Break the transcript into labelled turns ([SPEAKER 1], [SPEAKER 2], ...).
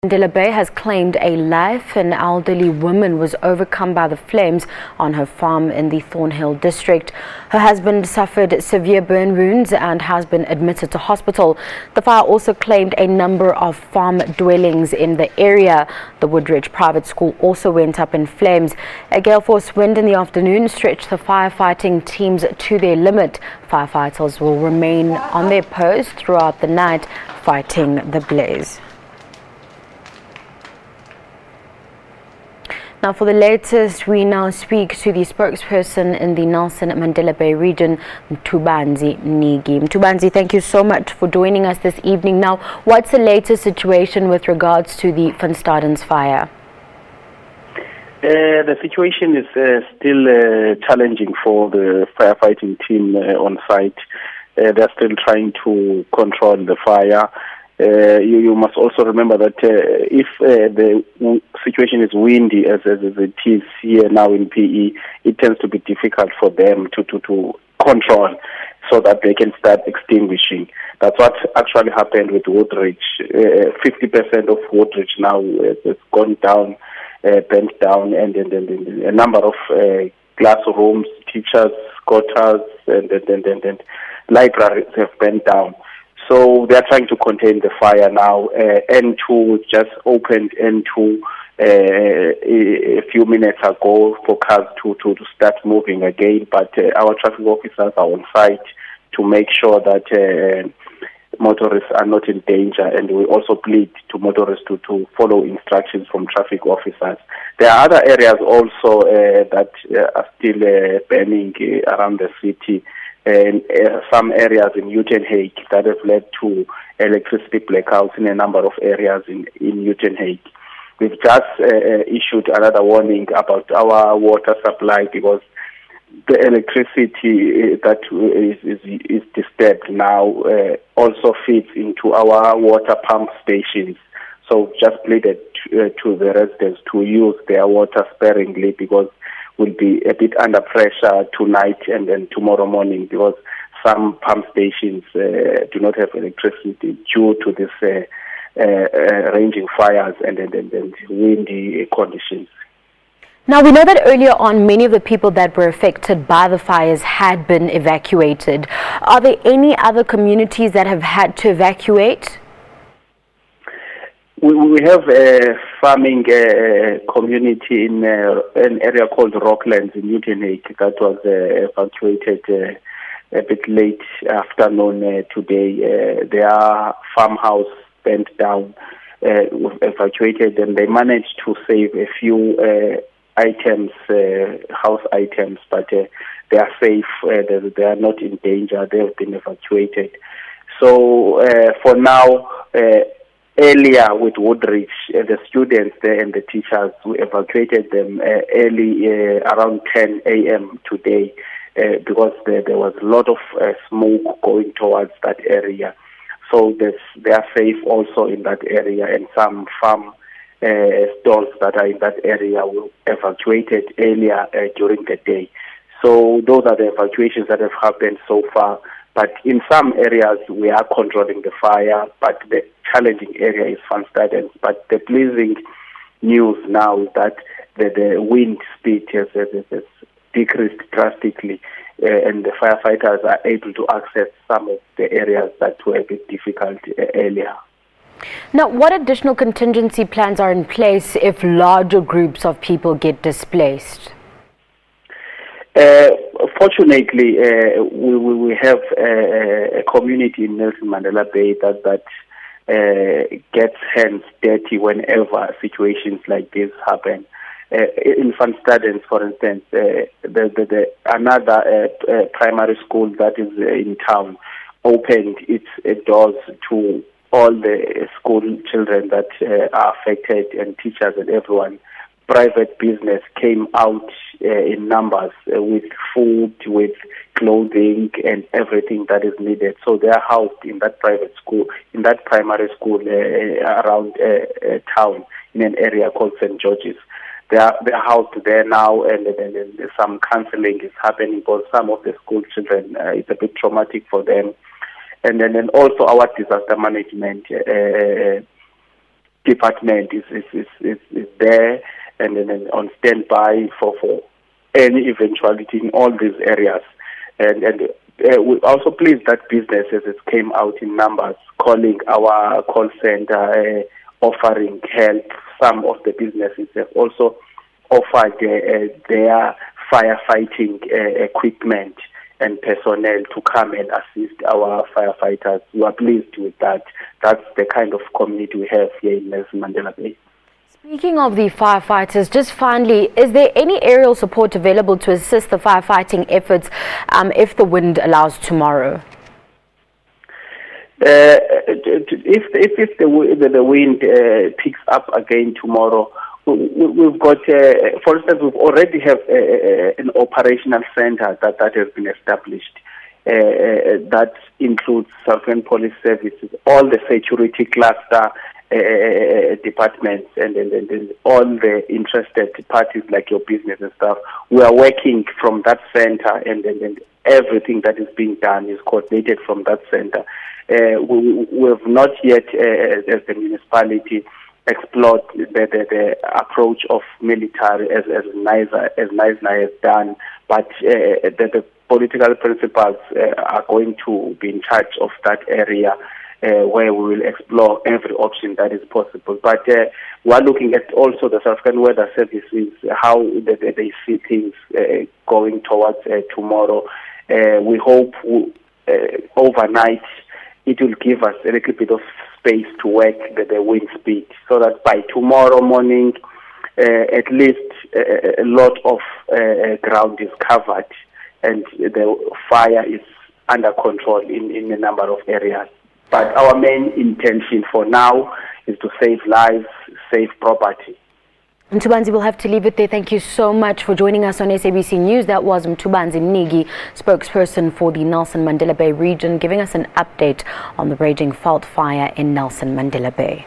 [SPEAKER 1] Mandela Bay has claimed a life. An elderly woman was overcome by the flames on her farm in the Thornhill district. Her husband suffered severe burn wounds and has been admitted to hospital. The fire also claimed a number of farm dwellings in the area. The Woodridge private school also went up in flames. A gale force wind in the afternoon stretched the firefighting teams to their limit. Firefighters will remain on their post throughout the night fighting the blaze. Now, for the latest, we now speak to the spokesperson in the Nelson Mandela Bay region, Mthubanzi Mniki. Mthubanzi, thank you so much for joining us this evening. Now, what's the latest situation with regards to the Van Staden's fire?
[SPEAKER 2] The situation is still challenging for the firefighting team on site. They're still trying to control the fire. You must also remember that if the situation is windy, as it is here now in PE, it tends to be difficult for them to control so that they can start extinguishing. That's what actually happened with Woodridge. 50% of Woodridge now has gone down, burnt down, and a number of classrooms, teachers, quarters, and libraries have burnt down. So they are trying to contain the fire now. N2 just opened N2 a few minutes ago for cars to start moving again. But our traffic officers are on site to make sure that motorists are not in danger. And we also plead to motorists to follow instructions from traffic officers. There are other areas also that are still burning around the city. And some areas in Uitenhage that have led to electricity blackouts in a number of areas in Uitenhage. We've just issued another warning about our water supply because the electricity that is disturbed now also feeds into our water pump stations. So just pleaded to the residents to use their water sparingly because will be a bit under pressure tonight and then tomorrow morning because some pump stations do not have electricity due to this ranging fires and windy conditions.
[SPEAKER 1] Now, we know that earlier on many of the people that were affected by the fires had been evacuated. Are there any other communities that have had to evacuate?
[SPEAKER 2] We have a farming community in an area called Rocklands in Uitenhage that was evacuated a bit late afternoon today. Their farmhouse burnt down, evacuated, and they managed to save a few items, house items, but they are safe. They are not in danger. They have been evacuated. So for now, earlier with Woodridge, the students there and the teachers, we evacuated them early around 10 a.m. today because there was a lot of smoke going towards that area. So they are safe also in that area, and some farm stalls that are in that area were evacuated earlier during the day. So those are the evacuations that have happened so far. But in some areas, we are controlling the fire, but the challenging area is Van Staden. But the pleasing news now is that the wind speed has decreased drastically, and the firefighters are able to access some of the areas that were a bit difficult earlier.
[SPEAKER 1] Now, what additional contingency plans are in place if larger groups of people get displaced?
[SPEAKER 2] Fortunately, we have a community in Nelson Mandela Bay that gets hands dirty whenever situations like this happen. In Van Staden, for instance, another primary school that is in town opened its doors to all the school children that are affected, and teachers and everyone. Private business came out in numbers with food, with clothing, and everything that is needed. So they are housed in that private school, in that primary school around town in an area called St. George's. They are housed there now, and some counseling is happening for some of the school children. It's a bit traumatic for them. And then also our disaster management department is there and then on standby for any eventuality in all these areas. And we're also pleased that businesses came out in numbers, calling our call center, offering help. Some of the businesses have also offered their firefighting equipment and personnel to come and assist our firefighters. We are pleased with that. That's the kind of community we have here in Nelson Mandela Bay.
[SPEAKER 1] Speaking of the firefighters, just finally, is there any aerial support available to assist the firefighting efforts if the wind allows tomorrow?
[SPEAKER 2] If the wind picks up again tomorrow, we've got, for instance, we've already have an operational center that has been established. That includes South African Police Services, all the security cluster departments, and all the interested parties like your business and stuff. We are working from that center, and everything that is being done is coordinated from that center. We have not yet, as the municipality, explored the approach of military as NISA has done, but the political principals are going to be in charge of that area, where we will explore every option that is possible. But we are looking at also the South African Weather Services, how they see things going towards tomorrow. We hope overnight it will give us a little bit of space to work the wind speed, so that by tomorrow morning at least a lot of ground is covered and the fire is under control in a number of areas. But our main intention for now is to save lives, save property.
[SPEAKER 1] Mthubanzi, we'll have to leave it there. Thank you so much for joining us on SABC News. That was Mthubanzi Mniki, spokesperson for the Nelson Mandela Bay region, giving us an update on the raging veld fire in Nelson Mandela Bay.